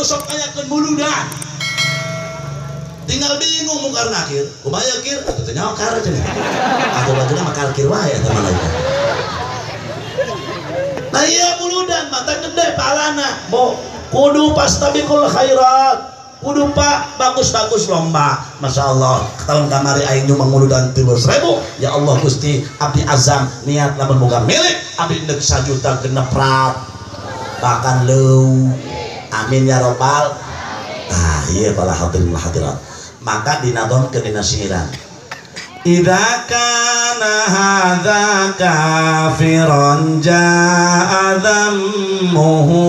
sok ayakeun muludan. Tinggal bingung mungkar nakir. Kumaha kir? Atuh teh nyawa kar cenah. Atuh bacana mah kir wae eta malaikat. Nah iya muludan mata gede palana. Bo kudu pastabiqul khairat. Kudu pak bagus-bagus lomba. Masya Allah tahun kamari aing nyumbang muludan 30.000. Ya Allah Gusti abdi azam niat lamun boga milik abdi neuk 1 juta genep rat bahkan leuw. Amin ya robbal. Nah iya para hadirin hadirat maka dinadonkeun dina syiran idza kana hadza kafiran ja'a dhammuhu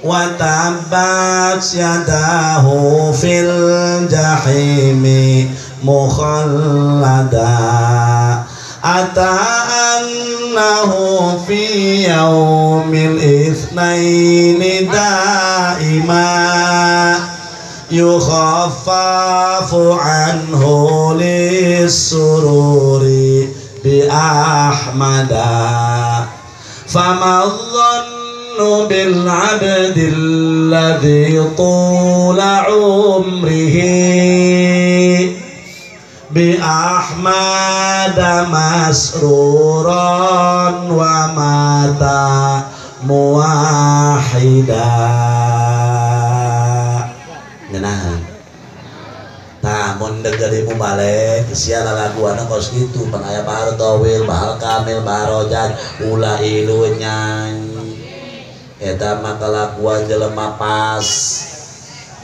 wa tabbat yadahu fil jahimi mukhallada ata annahu fi yaumil itsnaini daima yukhaffafu anhu lis-sururi bi ahmada famadhannu bil abdil ladzi tula umrihi bi ahmada masruran wa mata muwahida ngenahan nah mun degerimu balik sia lalaguana kos kitu pan aya bahar tawil bahal kamil barojat ulah ilu nyanyi eta mah kalakuan jelema pas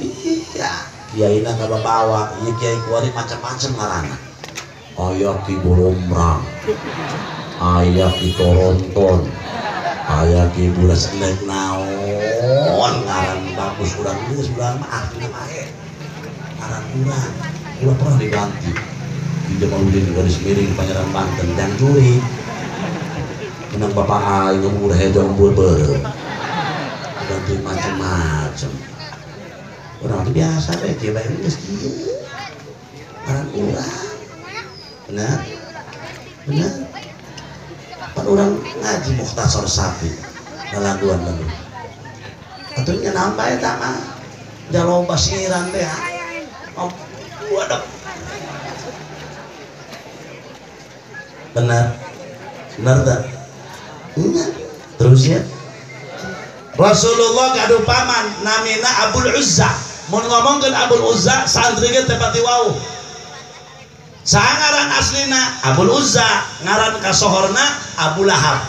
iya kiaina kababawa ieu kiai kuari macam-macam ngaranna aya ki burumrang aya ki toronton aya ki bulas endek naon ngaran bagus urang geus urang mah ahli mae ngaran urang ulah pernah diganti di Jamaludin garis miring Pangeran Banten dan juri menang bapak aing umur hedong beubeureum ganti macam-macam orang itu biasa deh dia bayar geus kieu ngaran urang benar benar pan urang ngaji mukhtasar sapi lalaguan lagu atunya nambah eta mah jaloba siiran teh oh waduh benar benar tak enggak terus ya Rasulullah gaduh paman namina Abul Uzza mun ngomongkeun Abul Uzza santri ge teh pati wau sangaran aslina Abul Uzza ngaran kasohorna Abu Lahab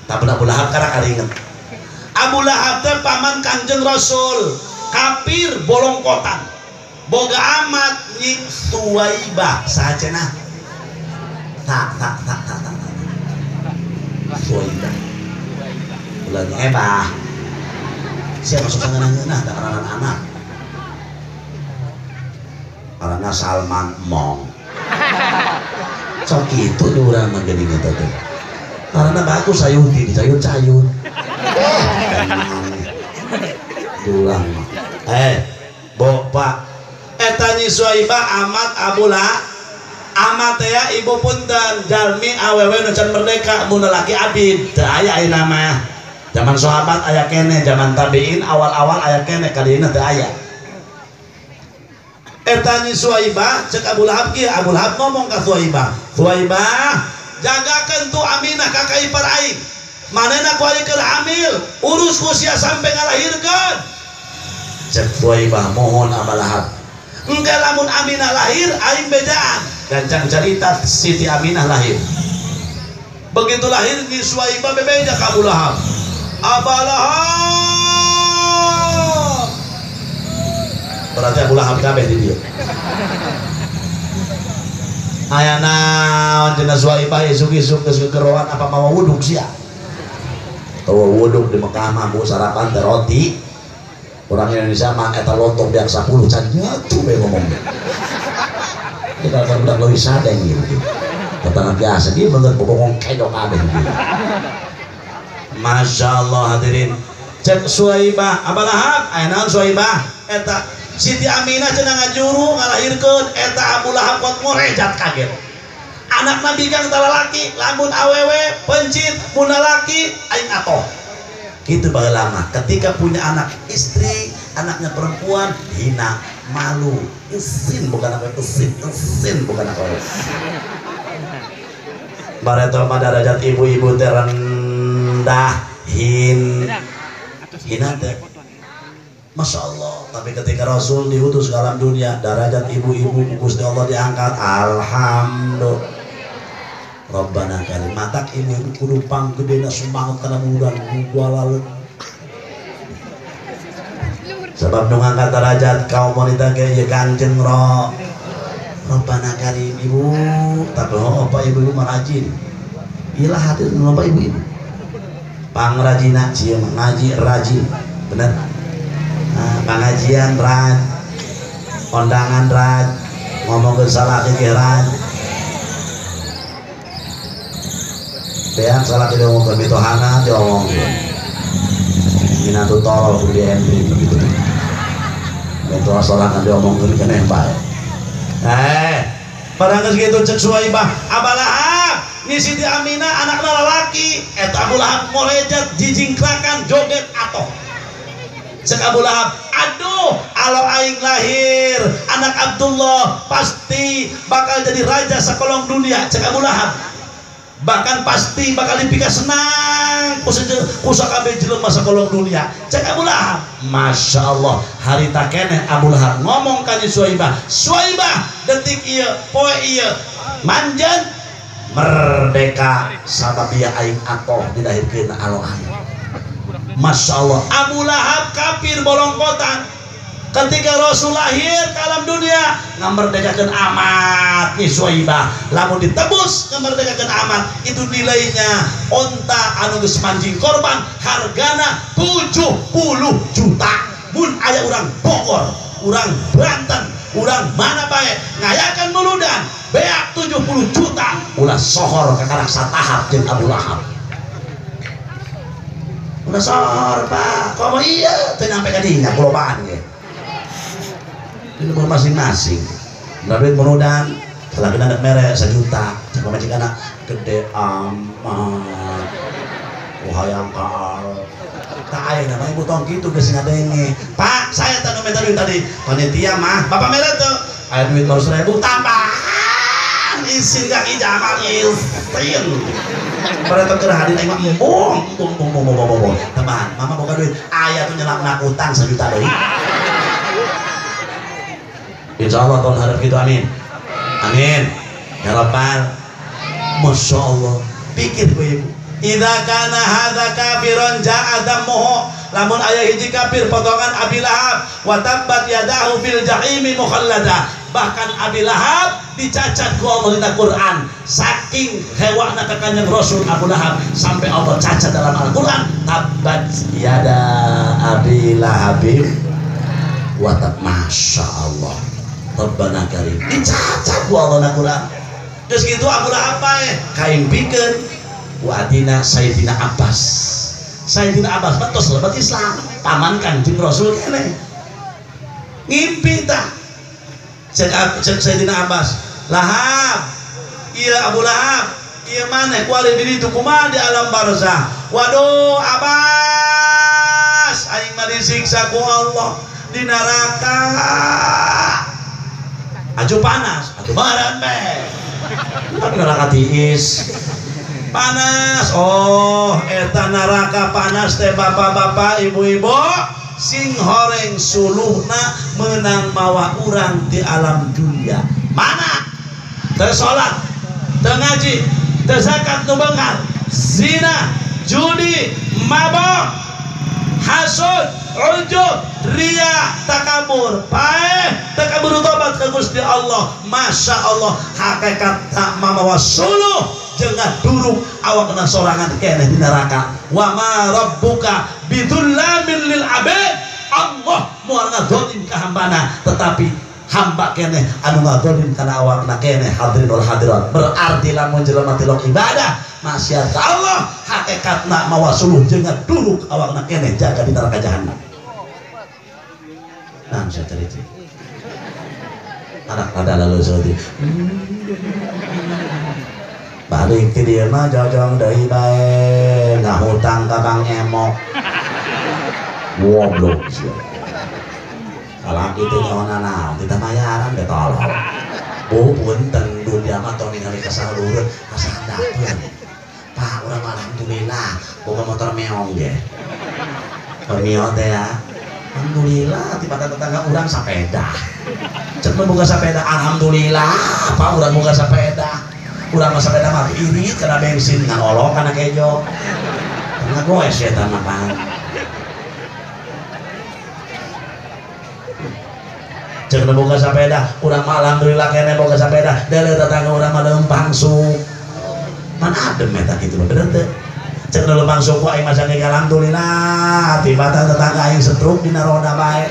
tapi Abu Lahab karena karinget Abu Lahab teh paman Kanjeng Rasul kafir bolongkotan boga amat nyi Suwaibah sacenah tak Suwaibah ulangnya hebah siapa masuk sangeunah da anak karena Salman Mong sok itu di urang mah geuning eta teh karena bagus sayuti dicayut-cayut dulang Bapak eta nyi Suwaibah amat Abula amat ya ibu punten jalmi awewe nu can merdeka mun laki abid teu aya ayeuna mah zaman sahabat aya kene zaman tabiin awal-awal aya kene kadina teu aya eta nyi Suwaibah cek Abu Lahab kieu Abu Lahab ngomong ka Suwaibah jagakeun tu Aminah kakak ipar aing manehna kuari keur hamil urus ku sia sampe ngalahirkeun cek Suwaibah mohon Abu Lahab engke lamun Aminah lahir aing bedaan gancang cerita Siti Aminah lahir begitu lahir nyi Suwaibah bebeja ka Abu Lahab Abu Lahab berarti Abu Lahab kabeh di dieu aya naon cenah Suwaibah isuk-isuk geus gegeroan apa mawa wuduk sia tawa wuduk di Mekah mah bu sarapan teh roti orang Indonesia mah eta lontong biang 10 can nyatu we ngomong kita budak leuwih sadeng gitu tetangga biasa dia bener bobong kedok kabeh gitu Masya Allah hadirin cek Suwaibah Abu Lahab aya naon Suwaibah eta Siti Aminah cenah ngajuru ngalahirkeun eta Abu Lahab kot ngorejat kaget anak Nabi kang talalaki lamun awewe pencit mun lalaki aing atoh gitu lama. Ketika punya anak istri, anaknya perempuan, hina, malu, isin bukan apa, isin bukan apa. Bareto pada derajat ibu-ibu terendah, hina teh. Masya Allah. Tapi ketika Rasul diutus ke alam dunia, derajat ibu-ibu Gusti Allah diangkat. Alhamdulillah. Rabbana karim matak ini kudu panggedena semangat kana mudan gua lalu. Sebab nu ngangkat derajat kaum wanita ge ye Kanjeng Rabbana karim ibu. Tapi apa ibu-ibu marajin. Iyalah hadir nu apa ibu-ibu. Pangrajina cie ngaji rajin. Bener. Nah, pengajian raj. Kondangan raj. Ngomong ke salah ke raj. Beang salah kita ngomong ke Mitohana dia ngomong minatu tolol ku dia entry begitu itu sorangan dia ngomong ke kena yang baik pada segitu cek Suwaibah Aba Lahab ni Siti Aminah anak lalaki eta Abu Lahab molejat jijingkrakan joget atoh cek Abu Lahab aduh alo aing lahir anak Abdullah pasti bakal jadi raja sakolong dunia cek Abu Lahab bahkan pasti bakal dipika senang kusa kabeh jelema sakolong dunia cek Abu Lahab. Masya Allah hari tak keneh Abu Lahab ngomong ka Suwaibah detik ieu poe ieu manjan merdeka sababia aing atoh dilahirkeun alo aing. Masya Allah Abu Lahab kafir bolongkotan ketika Rasul lahir ke alam dunia ngamerdekakeun amat ni Suwaibah lamun ditebus ngamerdekakeun amat itu nilainya onta anu geus manjing korban hargana 70 juta mun aya urang Bogor urang Banten urang mana bae ngayakan muludan beak 70 juta ulah sohor kakarak satahap jeung Abu Lahab ulah sohor Pak komo iya teu nyampe ka dinya kulobaan ge ini masing-masing Nabi menudan kalau kena merek 1 juta cuma majikan anak gede amat wahayang kal tak ayo namanya ibu tong gitu guys ngadenge Pak saya tadi minta duit tadi panitia mah bapak merek tuh ayo duit baru 1.000 tambahan isin kaki jamal ilsin pada teker hadir ayo bong teman mama buka duit ayah tuh nyelak utang 1 juta deh Insya Allah tahun harap gitu amin amin ya Rabbal Masya Allah pikir gue ibu idha kana hadha kafiron ja'adamuhu lamun ayah hiji kafir potongan Abi Lahab watabbat yadahu fil jahimi mukhallada bahkan Abi Lahab dicacat ku Allah di Quran saking hewakna ke kanjeng Rasul Abu Lahab sampai Allah cacat dalam Al-Quran tabbat yada Abi Lahabim watab Masya Allah Rabbana karim dicacat ku Allah na Quran terus gitu Abu Lahab bae kaimpikeun ku adina Sayyidina Abbas betos lebat Islam paman Kanjeng Rasul keneh ngimpi tah cek Sayyidina Abbas Lahab iya Abu Lahab iya maneh ku ari di ditu kumaha di alam barzah waduh Abbas aing mah disiksa ku Allah di neraka aju panas, aju baran be. Neraka tiis. Panas. Oh, eta neraka panas teh bapak-bapak, ibu-ibu. Sing horeng suluhna menang mawa urang di alam dunia. Mana? Teu salat, teu ngaji, teu zakat nu beungar, zina, judi, mabok, hasud, ujub, ria, takabur, paeh, takabur tobat ke Gusti Allah. Masya Allah, hakikat tak mamawa suluh jangan duruk awakna sorangan keneh di neraka. Wa ma rabbuka bidzullamin lil abid. Allah moal ngadolim ka hambana, tetapi hamba keneh anu ngadolim kana awakna keneh hadirin wal hadirat. Berarti lamun jelema tilok ibadah maksiat ka Allah, hakikatna mawa suluh jangan duruk awakna keneh jaga di neraka jahanam. Nah, saya cerita anak ada lalu seperti balik ke dia mah jajang dari bae ngahutang ka Bang Emok goblok sih. Kalau kita nyawa kita bayaran deh tolong. Punten dunia mah tong ningali kasalureun kasandapeun. Pak urang alhamdulillah boga motor meong ge. Meong teh ya. Alhamdulillah tiba tetangga urang sapeda. Cek boga sapeda alhamdulillah Pak urang boga sapeda. Urang mah sapeda mah irit kana bensin ngan olok kana kejo. Karena goes ya mah Pak. Cek boga sepeda, urang mah alhamdulillah kene boga sepeda. Deuleu tetangga urang mah leumpang suk. Man adem eta kitu mah bener teh. Cek leumpang suk ku aing mah sange alhamdulillah, tibatan tetangga aing setruk dina roda bae.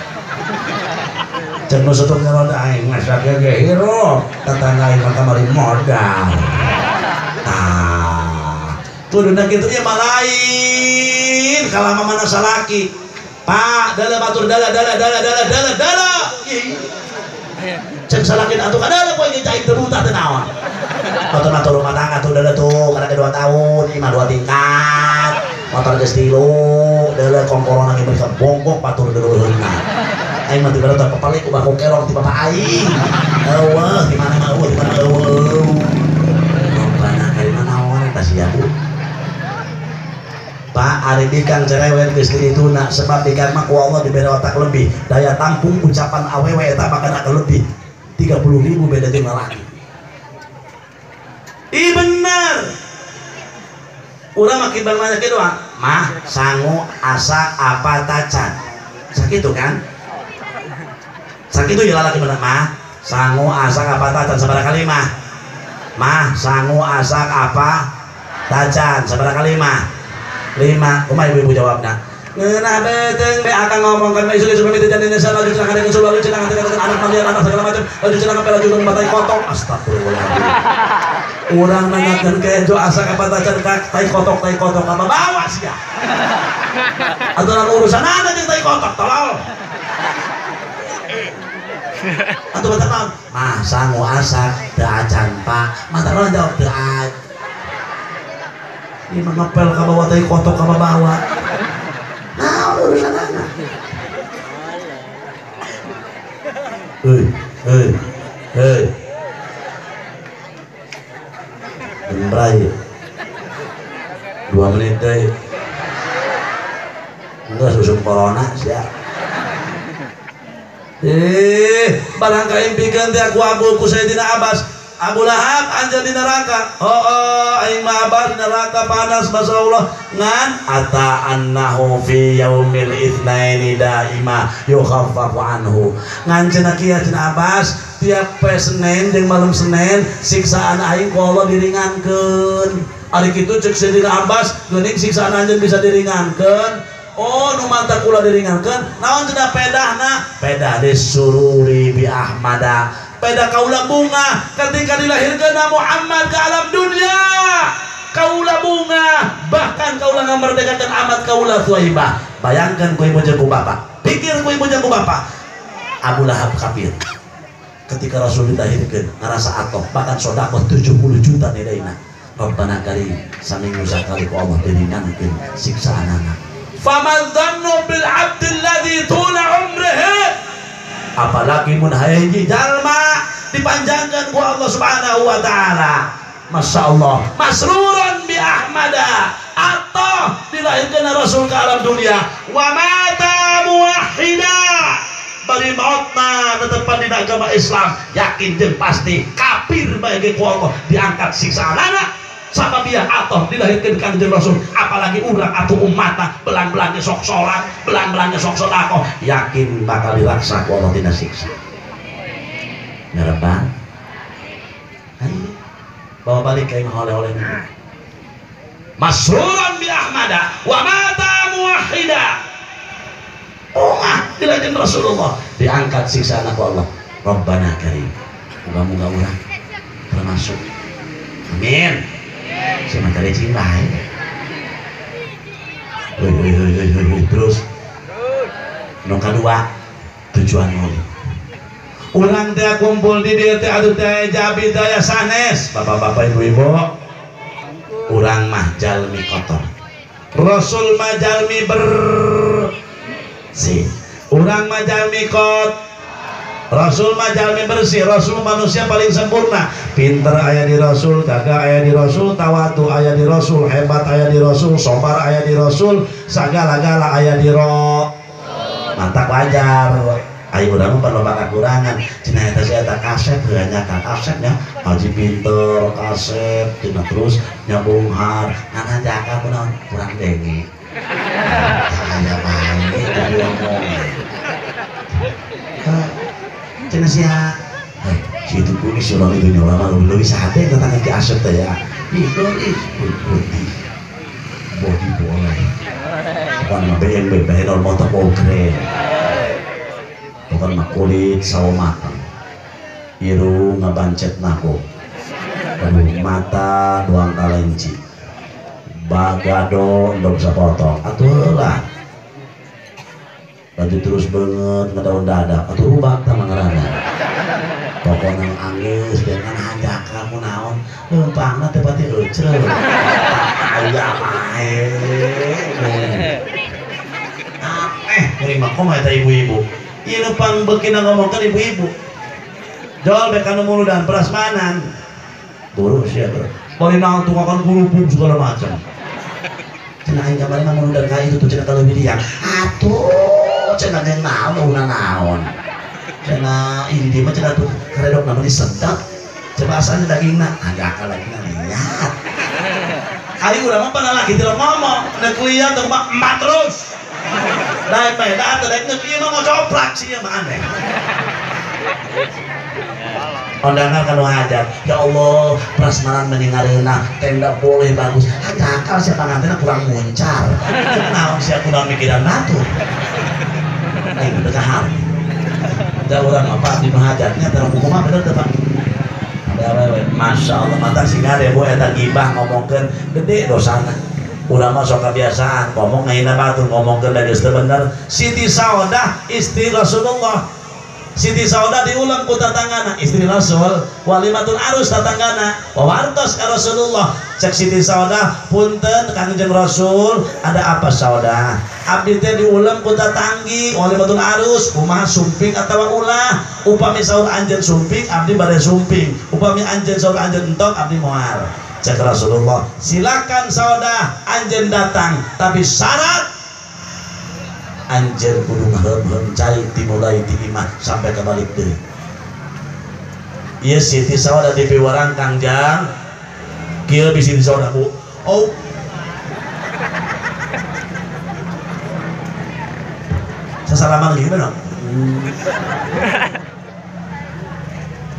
Cek nu setruk dina roda aing mah sakege hero, tetangga aing mah kamari modal. Tah, kuduna kitu nya mah lain kalama mana salaki. Pak, dala batur dala. Cek salakin atuh kadala poe ngecai teu buta teu naon. Motor rumah tangga tuh dala tuh kana 2 tahun, 2 tingkat. Motor geus 3, dala komporona ge mereka bongkok batur deuleuna. Aing mah teu berotot papalik ubah kokelong ti bapak aing. Eueuh, di mana mah eueuh, di mana eueuh. Lompana ka mana naon eta sia Bu. Pak ari dikang cerewet geus dituna sebab dikang mah ku Allah diberi otak lebih daya tampung ucapan awewe eta bakal lebih 30.000 beda jeung lalaki. Ih bener urang mah kibang nanya kitu mah sangu asa apa tacan sakitu kan sakitu ya lalaki bener mah sangu asa apa tacan sabaraha kali mah sangu asa apa tacan sabaraha kali 5. Kumaha ibu-ibu jawabna? Ngeunah beteng be akan ngomongkan me isu-isu mimiti janjinya sana laju cenah kadang sulur cenah kadang anak mandian anak segala macam laju cenah kapel laju batai kotok astagfirullahaladzim. Urang nanyakeun kejo asa kapatacan tai kotok apa bawa sia. Aturan urusanana jeung tai kotok tolol. Atuh batak naon? Mah sangu asa teu acan Pak. Mantap naon jawab teu acan. Ini ngepel ka bawa teh kotok ka bawa. Nah, urusan anak. Hei. Bembrai. 2 menit deh. Enggak susum corona sia. Barangkali impikeun teh aku abul ku Sayyidina Abbas. Abu Lahab anjal di neraka. Aing mah abar di neraka panas masyaallah ngan ata annahu fi yaumil itsnaini daima yukhaffafu anhu. Ngan cenah kieu cenah Abbas tiap poe Senin jeung malam Senin siksaan aing ku Allah diringankeun. Ari kitu ceuk Sayyidina Abbas geuning siksaan anjeun bisa diringankeun. Oh nu mantap kula diringankeun. Naon cenah pedahna? Pedah disururi bi Ahmada. Pada kaula bunga ketika dilahirkan Muhammad ke alam dunia kaula bunga bahkan kaula ngamerdekakan amat kaula Thuwaibah. Bayangkan ku ibu jeung bapak pikir ku ibu jeung bapak Abu Lahab kafir ketika Rasul dilahirkan ngarasa atoh bahkan sedekah 70 juta nilainya. Rabbana karim saminggu sakali ku Allah diringankeun siksaan anak. Faman dhannu bil abdi alladzi tula umrihi apalagi mun hiji jalma dipanjangkan ku Allah Subhanahu wa taala. Masyaallah masruran bi Ahmada atau dilahirkan Rasul ke alam dunia wa mata muwahhida bari mautna netepan dina agama Islam yakin jeung pasti kafir bae ku Allah diangkat siksaan anak sabab dia atoh dilahirkan kanjeng Rasul apalagi urang atuh umatna belang-belangnya sok salat belang-belangnya sok sedekah yakin bakal diraksa ku Allah dina siksa ngareban ayo bawa balik ka imah oleh-oleh masruran bi Ahmada wa mata muwahhida dilahirkan Rasulullah diangkat siksa ku Allah. Rabbana karim muga-muga urang termasuk amin sama tadi cintai. Terus nu kadua tujuan maulid ulang teh kumpul di dieu teh atuh teh jabi daya sanes bapak-bapak ibu-ibu urang mah jalmi kotor Rasul mah jalmi bersih. Urang mah jalmi kot, Rasul mah jalmi bersih. Rasul manusia paling sempurna. Pinter aya di Rasul, gagah aya di Rasul, tawadu aya di Rasul, hebat aya di Rasul, sobar aya di Rasul, sagala-gala aya di mantap wajar. Ayo udah perlu bakal kurangan. Cina eta saya kaset kebanyakan kasetnya haji pinter kaset cina terus nyambung har karena jaka pun kurang dengi kayak main itu ngomong cina sia si itu pun si orang itu nyoba malu lebih sate tentang ke aset ya itu body boleh bukan BNB BNL motor keren bukan mah kulit sawo matang irung ngabancet nako mata doang kalenci bagado ndok sapotong atuh lah baju terus banget ngadaun dada atuh rubak tama ngaranna pokoknya anggeus dengan hajak kamu naon leumpangna teh pati euceul aya mae nerima komo eta ibu-ibu ieu nu pangbeukeuna ngomongkeun ibu-ibu jol bek anu mulu dan prasmanan buru sia bro bari naon tukakan kurupuk segala macam cenah aing kamari mah mulu dan ka itu tuh cenah kalau dia atuh cenah yang naon cenah ini dia mah cenah tuh karedok namanya sedap coba asalnya dagingna agak lagi lihat ayo urang mah pernah lagi tidak ngomong nek lihat tuh emak terus dai peda atuh daek neuk ieu mah ngocoprak sih mah aneh kondangan kanu hajat ya Allah prasmanan meningareuna tenda boleh bagus hajak sia pangantenna kurang muncar naon sia kurang mikiran batur aing udah kahar da urang apa di hajatnya terus kumaha bener teh Pak Masya Allah mata singa deh bu eta gibah ngomongkeun gede dosana urang mah sok kebiasaan ngomong ngahina batur ngomongkeun da geus teu bener. Siti Saudah istri Rasulullah, Siti Saudah diulang ku tatanggana istri Rasul, walimatul arus tatanggana wawartos ka Rasulullah. Cek Siti Saudah punten Kangjeng Rasul ada apa Saudah abdi teh diulang ku tatanggi walimatul arus kumaha sumping atawa ulah upami saur anjeun sumping abdi bade sumping upami anjeun saur anjeun entok abdi moal. Cek Rasulullah silakan Saudah anjeun datang tapi syarat anjeun kudu ngaheum cai dimulai ti imah sampai kebalik deui. Ieu Siti Saudah di piwarang Kangjang kieu bisi Siti Saudah bu oh sasalaman lagi bener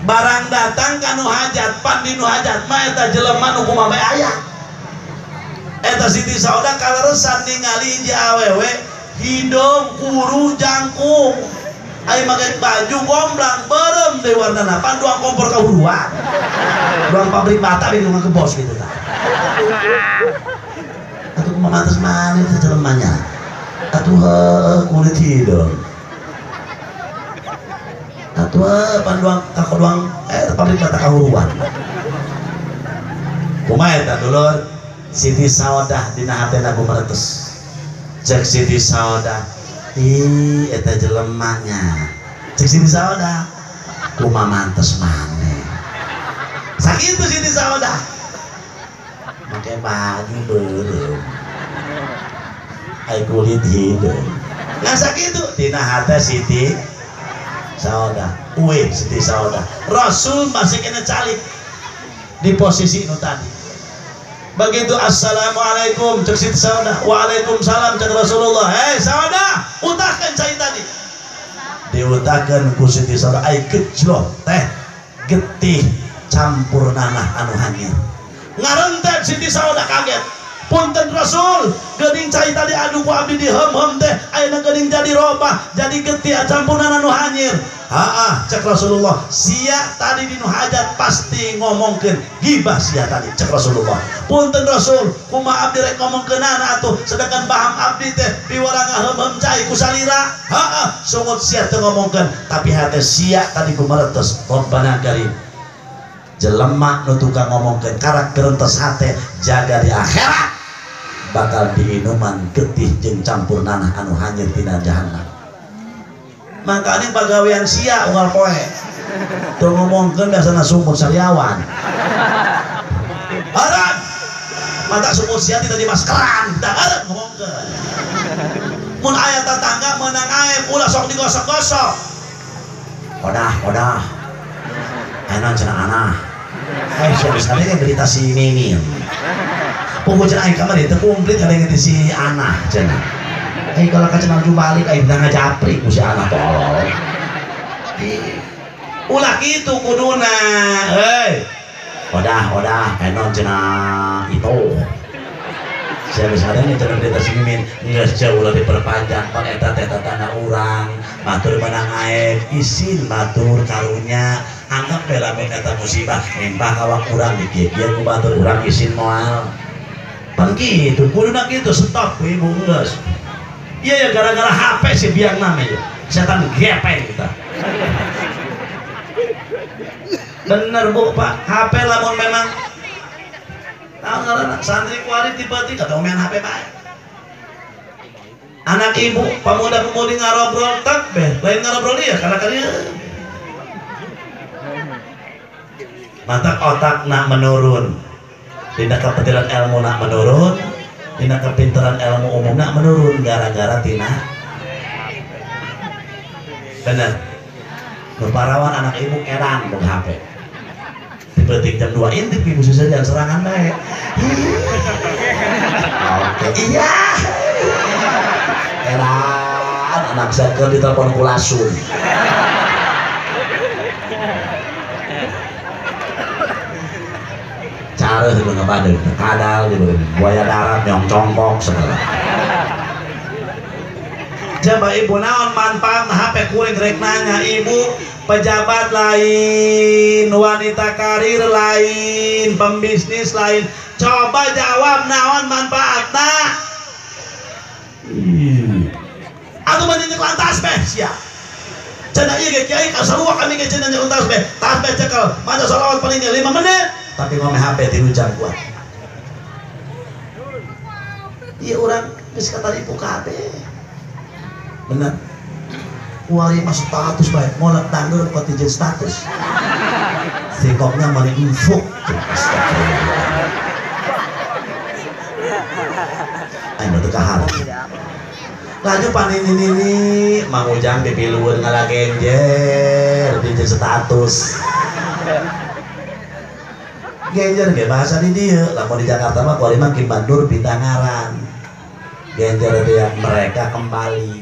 barang datang kanu hajat pan dinu hajat mah eta jelema nu kumaha bae aya eta Siti Saudah kaleresan ningali hiji awewe hidung kuru jangkung aya make baju gomblang berem deui warnana pan doang kompor kahuruan doang pabrik bata di rumah ke bos gitu tah atuh kumaha mantes maneh teh jelemanya atuh kulit hidung atuh panduang kakodoang pabrik bata kahuruan kumaha eta dulur Siti Saudah dina hatena kumaretes cek Siti Saudah ih eta jelemanya cek Siti Saudah kumaha mantes maneh sakitu Siti Saudah make baju beureum ai kulit hidung nah sakitu dina hate Siti Saudah uih Siti Saudah Rasul masih kena calik di posisi nu tadi begitu assalamualaikum cek Siti Saudah waalaikumsalam cek Rasulullah Saudah utahkan cai tadi diutahkan ku Siti Saudah ai gejlot teh getih campur nanah anu hanyir ngarentet Siti Saudah kaget punten Rasul geuning cai tadi adu ku abdi dihem-hem teh ayeuna geuning jadi robah jadi getih campuran anu hanyir cek Rasulullah sia tadi dinu hajat pasti ngomongkeun gibah sia tadi cek Rasulullah punten Rasul kumaha abdi rek ngomongkeunana atuh sedangkan paham abdi teh piwarang ngahem-hem cai ku salira sungut sia teu ngomongkeun tapi hate sia tadi kumaretos Rabbana Karim jelema nu tukang ngomongkeun karakter entes hate jaga di akhirat bakal diinuman getih jeung campur nanah anu hanyir tina jahanam makanya pagawean sia unggal poe tuh ngomongkan biasanya sumur sariawan barang mata sumur sia tidak di maskeran tidak ada ngomongkan mun ayat tetangga menang air ulah sok digosok-gosok odah enak cenah anah siapa sekali yang berita si Mimin pengujian air kamar itu komplit ada yang si anah cenah kalau kecenal balik air udah ngajapri ku si anah tolol ulah gitu kuduna odah enak cenah itu siapa sadanya cenah berita si Mimin nggak jauh lebih perpanjang pan eta tanah orang matur menang air isin matur karunya anggap belamin kata musibah empah kawak kurang dikit dia ku matur kurang isin moal pan gitu kuduna gitu stop ku ibu nges iya ya gara-gara HP si biang namanya setan gepeng kita bener bu pak HP lamun memang tahu nggak santri kuari tiba-tiba kata main HP pak anak ibu pemuda-pemudi ngarobrol tak lain ngarobrol dia karena kalian mata otak nak menurun tidak kepetiran ilmu nak menurun tidak kepintaran ilmu umum nak menurun gara-gara tina bener berparawan anak ibu erang buat HP tiba-tiba jam 2 intip ibu susah jangan serangan baik oke iya erang anak saya di telepon kulasun cara di mana badai kadal di buaya darat yang congkok segala coba ibu naon manfaat HP kuring rek nanya ibu pejabat lain wanita karir lain pembisnis lain coba jawab naon manfaatna aku menyenyak lantas beh siap cenah iya kiai kasarua kami ke cenah lantas beh tas beh cekel maca salawat paling 5 menit tapi ngomong HP tilu jam kuat iya orang geus kata ibu kabeh bener wali masuk status baik molek tanggal kontingent status sikopnya mana info ayo tuh kahar lanjut panin ini Mang Ujang dipiluan ngalah genjer kontingent status genjer gak bahasa di dia lamun di Jakarta mah kuali mah Kim Bandur Bintangaran genjer dia mereka kembali